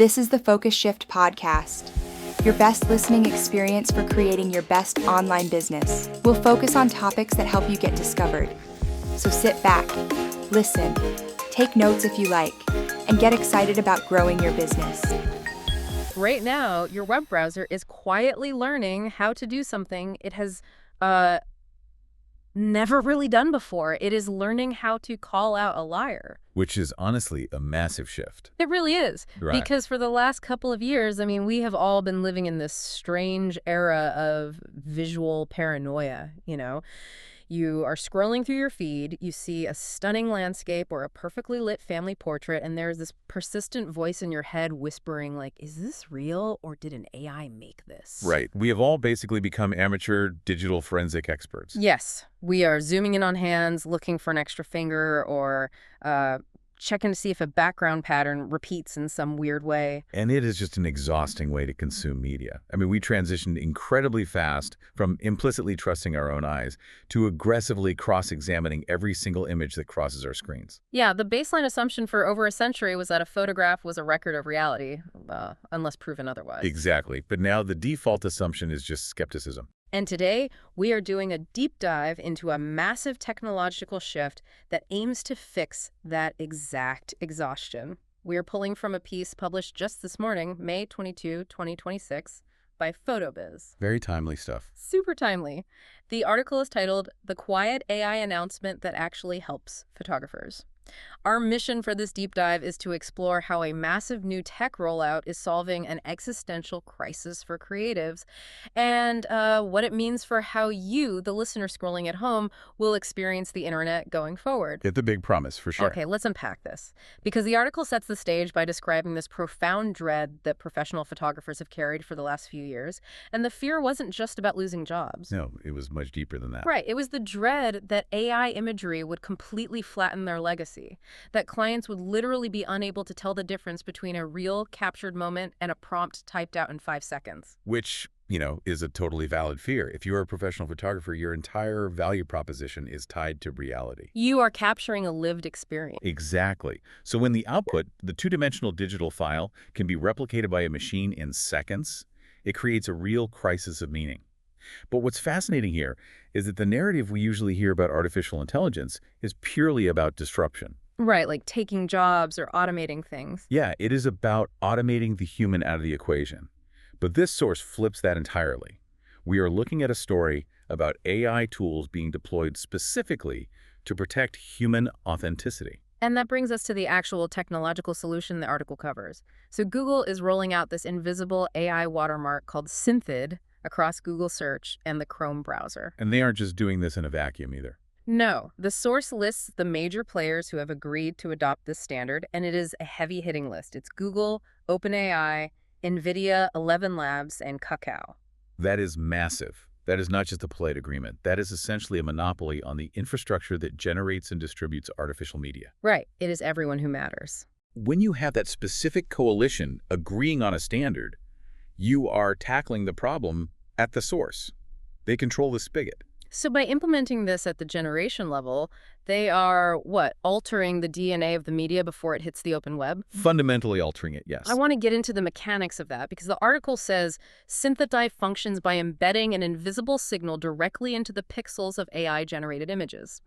This is the Focus Shift podcast, your best listening experience for creating your best online business. We'll focus on topics that help you get discovered. So sit back, listen, take notes if you like, and get excited about growing your business. Right now, your web browser is quietly learning how to do something it has never really done before. It is learning how to call out a liar. Which is honestly a massive shift. It really is. Right. Because for the last couple of years, we have all been living in this strange era of visual paranoia, You are scrolling through your feed, you see a stunning landscape or a perfectly lit family portrait, and there's this persistent voice in your head whispering like, is this real or did an AI make this? Right. We have all basically become amateur digital forensic experts. Yes. We are zooming in on hands, looking for an extra finger, or checking to see if a background pattern repeats in some weird way. And it is just an exhausting way to consume media. We transitioned incredibly fast from implicitly trusting our own eyes to aggressively cross-examining every single image that crosses our screens. Yeah, the baseline assumption for over a century was that a photograph was a record of reality, unless proven otherwise. Exactly. But now the default assumption is just skepticism. And today, we are doing a deep dive into a massive technological shift that aims to fix that exact exhaustion. We are pulling from a piece published just this morning, May 22, 2026, by PhotoBiz. Very timely stuff. Super timely. The article is titled, "The Quiet AI Announcement That Actually Helps Photographers." Our mission for this deep dive is to explore how a massive new tech rollout is solving an existential crisis for creatives and what it means for how you, the listener scrolling at home, will experience the internet going forward. It's a big promise, for sure. Okay, let's unpack this. Because the article sets the stage by describing this profound dread that professional photographers have carried for the last few years. And the fear wasn't just about losing jobs. No, it was much deeper than that. Right. It was the dread that AI imagery would completely flatten their legacy. That clients would literally be unable to tell the difference between a real captured moment and a prompt typed out in 5 seconds. Which, is a totally valid fear. If you're a professional photographer, your entire value proposition is tied to reality. You are capturing a lived experience. Exactly. So when the output, the two-dimensional digital file, can be replicated by a machine in seconds, it creates a real crisis of meaning. But what's fascinating here is that the narrative we usually hear about artificial intelligence is purely about disruption. Right, like taking jobs or automating things. Yeah, it is about automating the human out of the equation. But this source flips that entirely. We are looking at a story about AI tools being deployed specifically to protect human authenticity. And that brings us to the actual technological solution the article covers. So Google is rolling out this invisible AI watermark called SynthID across Google Search and the Chrome browser. And they aren't just doing this in a vacuum either. No, the source lists the major players who have agreed to adopt this standard, and it is a heavy-hitting list. It's Google, OpenAI, NVIDIA, 11 Labs, and Kakao. That is massive. That is not just a polite agreement. That is essentially a monopoly on the infrastructure that generates and distributes artificial media. Right. It is everyone who matters. When you have that specific coalition agreeing on a standard, you are tackling the problem at the source. They control the spigot. So by implementing this at the generation level, they are, altering the DNA of the media before it hits the open web? Fundamentally altering it, yes. I want to get into the mechanics of that because the article says SynthID functions by embedding an invisible signal directly into the pixels of AI-generated images.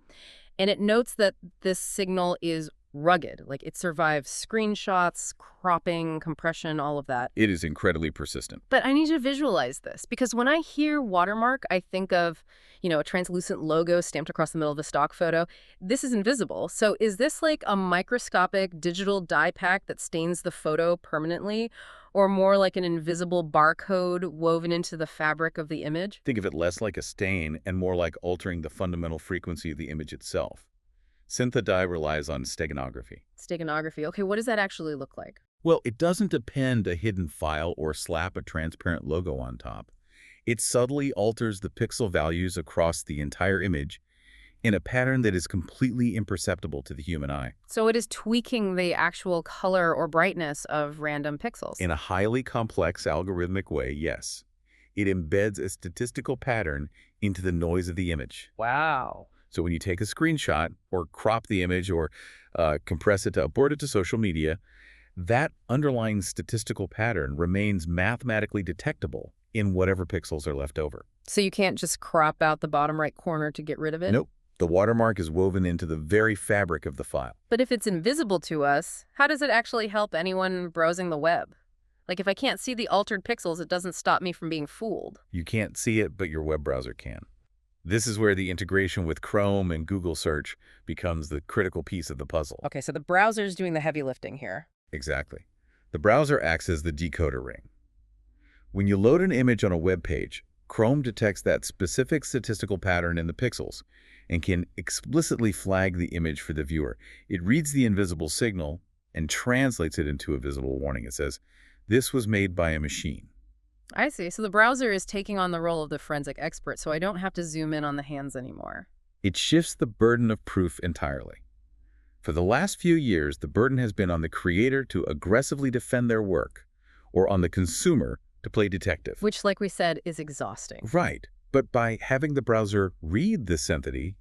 And it notes that this signal is rugged, like it survives screenshots, cropping, compression, all of that. It is incredibly persistent. But I need to visualize this because when I hear watermark, I think of, a translucent logo stamped across the middle of a stock photo. This is invisible. So is this like a microscopic digital dye pack that stains the photo permanently, or more like an invisible barcode woven into the fabric of the image? Think of it less like a stain and more like altering the fundamental frequency of the image itself. SynthID relies on steganography. Steganography. Okay, what does that actually look like? Well, it doesn't append a hidden file or slap a transparent logo on top. It subtly alters the pixel values across the entire image in a pattern that is completely imperceptible to the human eye. So it is tweaking the actual color or brightness of random pixels. In a highly complex algorithmic way, yes. It embeds a statistical pattern into the noise of the image. Wow. So when you take a screenshot or crop the image or compress it to upload it to social media, That underlying statistical pattern remains mathematically detectable in whatever pixels are left over. So you can't just crop out the bottom right corner to get rid of it? Nope. The watermark is woven into the very fabric of the file. But if it's invisible to us, how does it actually help anyone browsing the web? Like, if I can't see the altered pixels, it doesn't stop me from being fooled. You can't see it, but your web browser can. This is where the integration with Chrome and Google Search becomes the critical piece of the puzzle. Okay, so the browser's doing the heavy lifting here. Exactly. The browser acts as the decoder ring. When you load an image on a web page, Chrome detects that specific statistical pattern in the pixels and can explicitly flag the image for the viewer. It reads the invisible signal and translates it into a visible warning. It says, "This was made by a machine." I see. So the browser is taking on the role of the forensic expert, so I don't have to zoom in on the hands anymore. It shifts the burden of proof entirely. For the last few years, the burden has been on the creator to aggressively defend their work, or on the consumer to play detective. Which, like we said, is exhausting. Right. But by having the browser read the SynthID,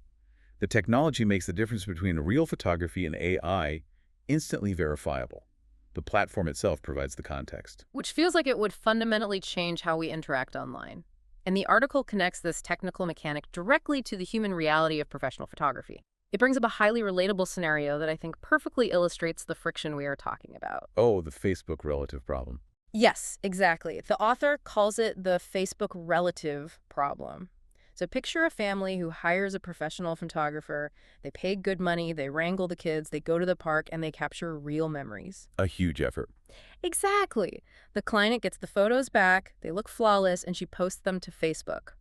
the technology makes the difference between real photography and AI instantly verifiable. The platform itself provides the context. Which feels like it would fundamentally change how we interact online. And the article connects this technical mechanic directly to the human reality of professional photography. It brings up a highly relatable scenario that I think perfectly illustrates the friction we are talking about. Oh, the Facebook relative problem. Yes, exactly. The author calls it the Facebook relative problem. So picture a family who hires a professional photographer. They pay good money, they wrangle the kids, they go to the park, and they capture real memories. A huge effort. Exactly. The client gets the photos back, they look flawless, and she posts them to Facebook.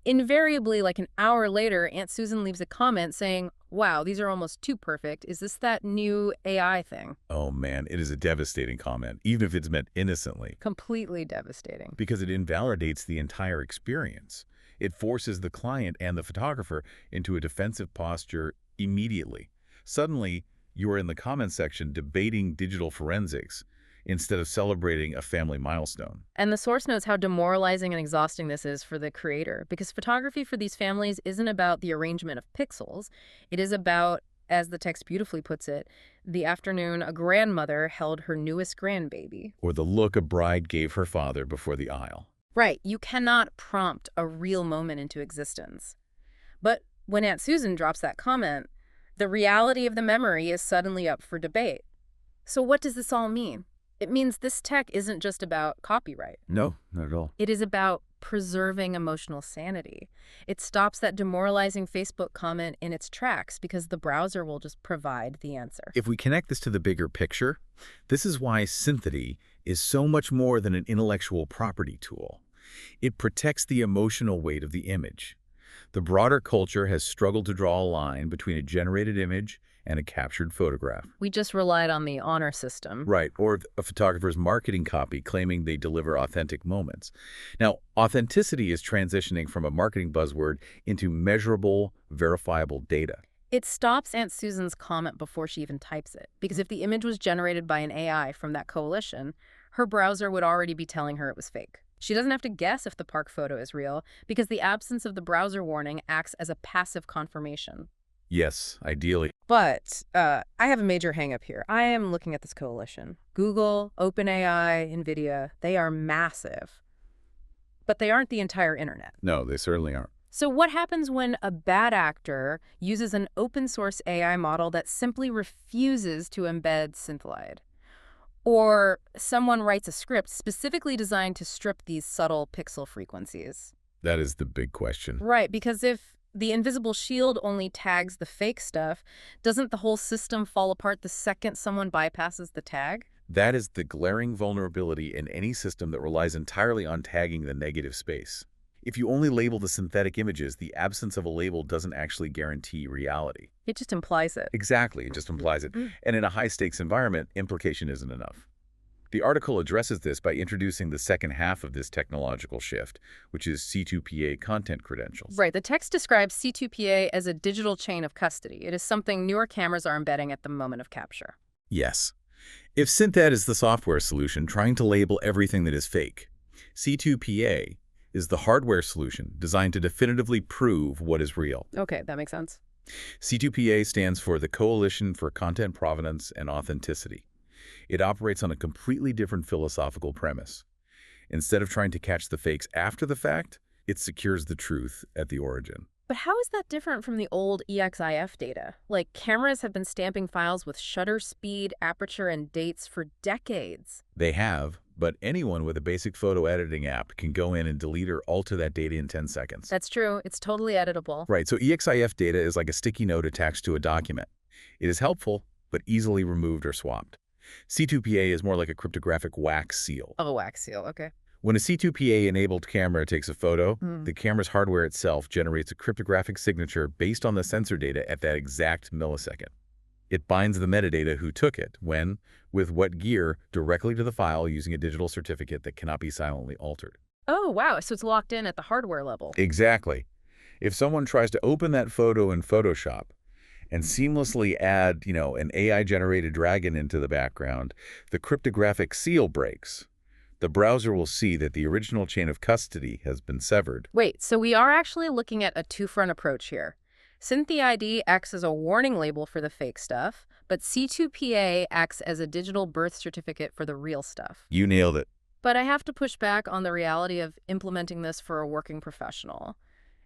Invariably, like an hour later, Aunt Susan leaves a comment saying, "Wow, these are almost too perfect. Is this that new AI thing?" Oh man, it is a devastating comment, even if it's meant innocently. Completely devastating. Because it invalidates the entire experience. It forces the client and the photographer into a defensive posture immediately. Suddenly, you are in the comments section debating digital forensics instead of celebrating a family milestone. And the source notes how demoralizing and exhausting this is for the creator, because photography for these families isn't about the arrangement of pixels. It is about, as the text beautifully puts it, the afternoon a grandmother held her newest grandbaby. Or the look a bride gave her father before the aisle. Right, you cannot prompt a real moment into existence. But when Aunt Susan drops that comment, the reality of the memory is suddenly up for debate. So what does this all mean? It means this tech isn't just about copyright. No, not at all. It is about preserving emotional sanity. It stops that demoralizing Facebook comment in its tracks because the browser will just provide the answer. If we connect this to the bigger picture, this is why SynthID is so much more than an intellectual property tool. It protects the emotional weight of the image. The broader culture has struggled to draw a line between a generated image and a captured photograph. We just relied on the honor system. Right, or a photographer's marketing copy claiming they deliver authentic moments. Now, authenticity is transitioning from a marketing buzzword into measurable, verifiable data. It stops Aunt Susan's comment before she even types it, because if the image was generated by an AI from that coalition, her browser would already be telling her it was fake. She doesn't have to guess if the park photo is real, because the absence of the browser warning acts as a passive confirmation. Yes, ideally. But I have a major hang-up here. I am looking at this coalition. Google, OpenAI, NVIDIA, they are massive. But they aren't the entire internet. No, they certainly aren't. So what happens when a bad actor uses an open-source AI model that simply refuses to embed SynthID? Or someone writes a script specifically designed to strip these subtle pixel frequencies? That is the big question. Right, because if the invisible shield only tags the fake stuff, doesn't the whole system fall apart the second someone bypasses the tag? That is the glaring vulnerability in any system that relies entirely on tagging the negative space. If you only label the synthetic images, the absence of a label doesn't actually guarantee reality. It just implies it. Exactly, it just implies it. And in a high-stakes environment, implication isn't enough. The article addresses this by introducing the second half of this technological shift, which is C2PA content credentials. Right. The text describes C2PA as a digital chain of custody. It is something newer cameras are embedding at the moment of capture. Yes. If SynthID is the software solution trying to label everything that is fake, C2PA is the hardware solution designed to definitively prove what is real. Okay, that makes sense. C2PA stands for the Coalition for Content Provenance and Authenticity. It operates on a completely different philosophical premise. Instead of trying to catch the fakes after the fact, it secures the truth at the origin. But how is that different from the old EXIF data? Like, cameras have been stamping files with shutter speed, aperture, and dates for decades. They have, but anyone with a basic photo editing app can go in and delete or alter that data in 10 seconds. That's true. It's totally editable. Right, so EXIF data is like a sticky note attached to a document. It is helpful, but easily removed or swapped. C2PA is more like a cryptographic wax seal. Oh, a wax seal. Okay. When a C2PA-enabled camera takes a photo, the camera's hardware itself generates a cryptographic signature based on the sensor data at that exact millisecond. It binds the metadata who took it, when, with what gear, directly to the file using a digital certificate that cannot be silently altered. Oh, wow. So it's locked in at the hardware level. Exactly. If someone tries to open that photo in Photoshop and seamlessly add, an AI-generated dragon into the background, the cryptographic seal breaks. The browser will see that the original chain of custody has been severed. Wait, so we are actually looking at a two-front approach here. SynthID acts as a warning label for the fake stuff, but C2PA acts as a digital birth certificate for the real stuff. You nailed it. But I have to push back on the reality of implementing this for a working professional.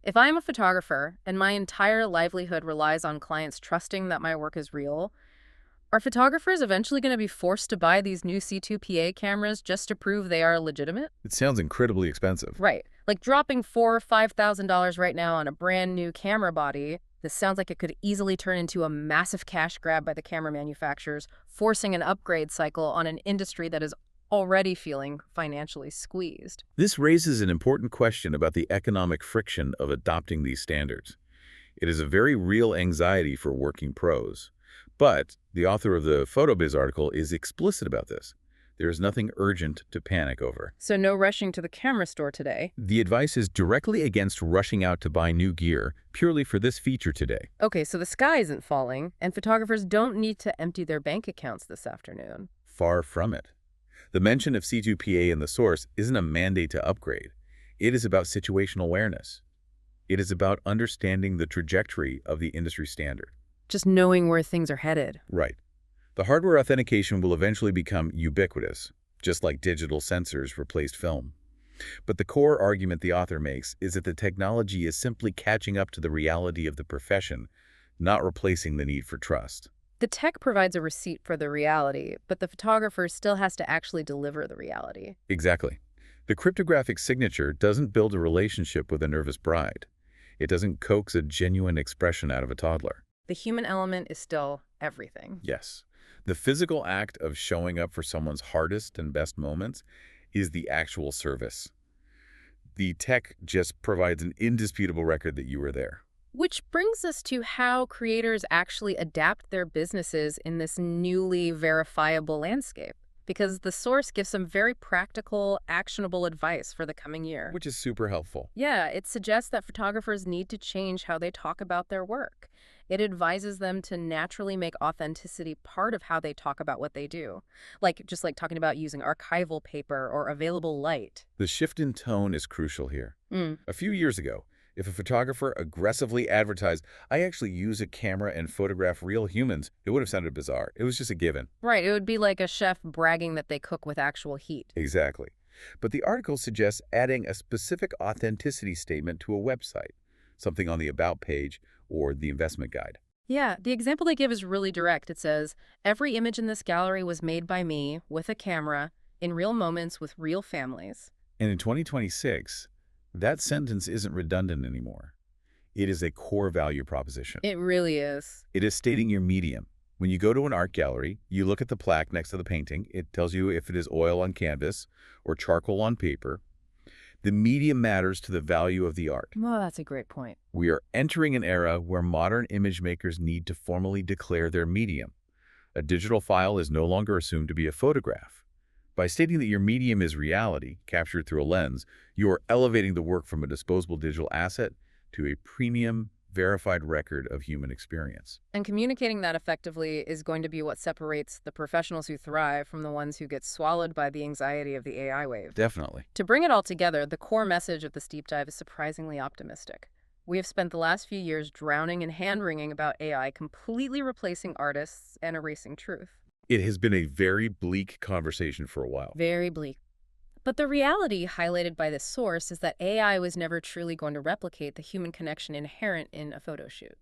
If I'm a photographer and my entire livelihood relies on clients trusting that my work is real, are photographers eventually going to be forced to buy these new C2PA cameras just to prove they are legitimate? It sounds incredibly expensive. Right. Like dropping $4,000 or $5,000 right now on a brand new camera body, this sounds like it could easily turn into a massive cash grab by the camera manufacturers, forcing an upgrade cycle on an industry that is already feeling financially squeezed. This raises an important question about the economic friction of adopting these standards. It is a very real anxiety for working pros. But the author of the PhotoBiz article is explicit about this. There is nothing urgent to panic over. So no rushing to the camera store today. The advice is directly against rushing out to buy new gear purely for this feature today. Okay, so the sky isn't falling, and photographers don't need to empty their bank accounts this afternoon. Far from it. The mention of C2PA in the source isn't a mandate to upgrade. It is about situational awareness. It is about understanding the trajectory of the industry standard. Just knowing where things are headed. Right. The hardware authentication will eventually become ubiquitous, just like digital sensors replaced film. But the core argument the author makes is that the technology is simply catching up to the reality of the profession, not replacing the need for trust. The tech provides a receipt for the reality, but the photographer still has to actually deliver the reality. Exactly. The cryptographic signature doesn't build a relationship with a nervous bride. It doesn't coax a genuine expression out of a toddler. The human element is still everything. Yes. The physical act of showing up for someone's hardest and best moments is the actual service. The tech just provides an indisputable record that you were there. Which brings us to how creators actually adapt their businesses in this newly verifiable landscape. Because the source gives some very practical, actionable advice for the coming year. Which is super helpful. Yeah, it suggests that photographers need to change how they talk about their work. It advises them to naturally make authenticity part of how they talk about what they do. Just like talking about using archival paper or available light. The shift in tone is crucial here. A few years ago, if a photographer aggressively advertised, "I actually use a camera and photograph real humans," it would have sounded bizarre. It was just a given. Right, it would be like a chef bragging that they cook with actual heat. Exactly. But the article suggests adding a specific authenticity statement to a website, something on the About page or the investment guide. Yeah, the example they give is really direct. It says, "Every image in this gallery was made by me, with a camera, in real moments with real families." And in 2026, that sentence isn't redundant anymore. It is a core value proposition. It really is. It is stating your medium. When you go to an art gallery, you look at the plaque next to the painting. It tells you if it is oil on canvas or charcoal on paper. The medium matters to the value of the art. Oh, that's a great point. We are entering an era where modern image makers need to formally declare their medium. A digital file is no longer assumed to be a photograph. By stating that your medium is reality, captured through a lens, you are elevating the work from a disposable digital asset to a premium, verified record of human experience. And communicating that effectively is going to be what separates the professionals who thrive from the ones who get swallowed by the anxiety of the AI wave. Definitely. To bring it all together, the core message of this deep dive is surprisingly optimistic. We have spent the last few years drowning in hand-wringing about AI completely replacing artists and erasing truth. It has been a very bleak conversation for a while. Very bleak. But the reality highlighted by this source is that AI was never truly going to replicate the human connection inherent in a photo shoot.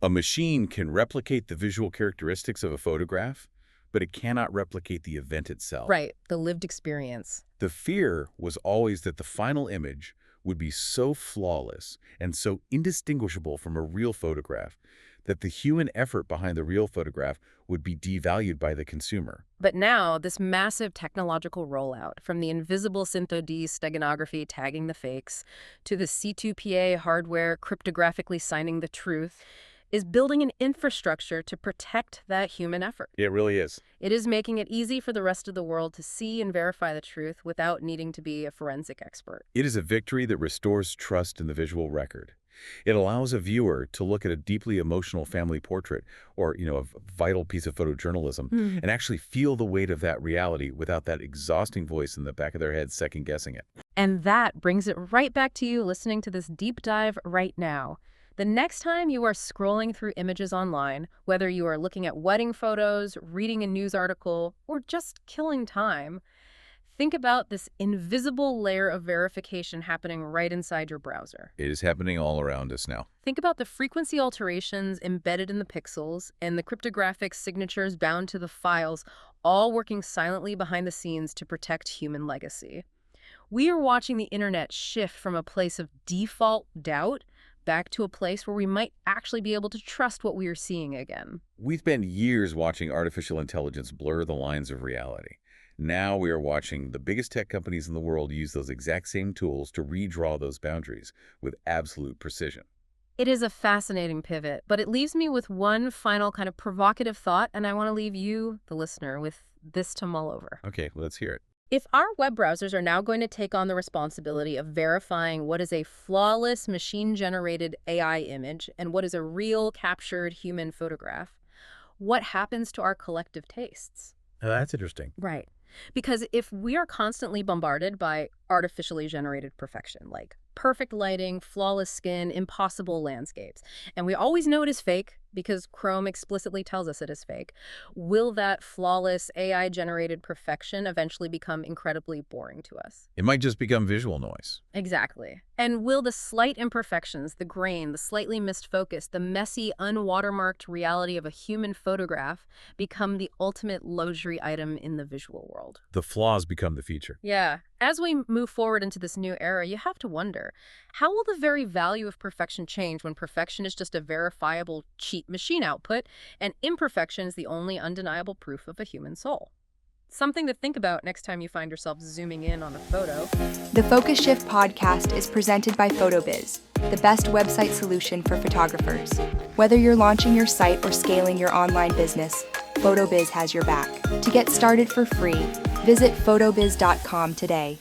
A machine can replicate the visual characteristics of a photograph, but it cannot replicate the event itself. Right, the lived experience. The fear was always that the final image would be so flawless and so indistinguishable from a real photograph that the human effort behind the real photograph would be devalued by the consumer. But now, this massive technological rollout, from the invisible SynthID steganography tagging the fakes to the C2PA hardware cryptographically signing the truth, is building an infrastructure to protect that human effort. It really is. It is making it easy for the rest of the world to see and verify the truth without needing to be a forensic expert. It is a victory that restores trust in the visual record. It allows a viewer to look at a deeply emotional family portrait or, a vital piece of photojournalism and actually feel the weight of that reality without that exhausting voice in the back of their head second-guessing it. And that brings it right back to you listening to this deep dive right now. The next time you are scrolling through images online, whether you are looking at wedding photos, reading a news article, or just killing time, think about this invisible layer of verification happening right inside your browser. It is happening all around us now. Think about the frequency alterations embedded in the pixels and the cryptographic signatures bound to the files, all working silently behind the scenes to protect human legacy. We are watching the internet shift from a place of default doubt back to a place where we might actually be able to trust what we are seeing again. We spent years watching artificial intelligence blur the lines of reality. Now we are watching the biggest tech companies in the world use those exact same tools to redraw those boundaries with absolute precision. It is a fascinating pivot, but it leaves me with one final kind of provocative thought, and I want to leave you, the listener, with this to mull over. Okay, let's hear it. If our web browsers are now going to take on the responsibility of verifying what is a flawless machine-generated AI image and what is a real captured human photograph, what happens to our collective tastes? Oh, that's interesting. Right. Because if we are constantly bombarded by artificially generated perfection, like perfect lighting, flawless skin, impossible landscapes, and we always know it is fake because Chrome explicitly tells us it is fake, will that flawless AI-generated perfection eventually become incredibly boring to us? It might just become visual noise. Exactly. And will the slight imperfections, the grain, the slightly missed focus, the messy, unwatermarked reality of a human photograph become the ultimate luxury item in the visual world? The flaws become the feature. Yeah. As we move forward into this new era, you have to wonder, how will the very value of perfection change when perfection is just a verifiable cheap machine output and imperfection is the only undeniable proof of a human soul? Something to think about next time you find yourself zooming in on a photo. The Focus Shift podcast is presented by PhotoBiz, the best website solution for photographers. Whether you're launching your site or scaling your online business, PhotoBiz has your back. To get started for free, visit photobiz.com today.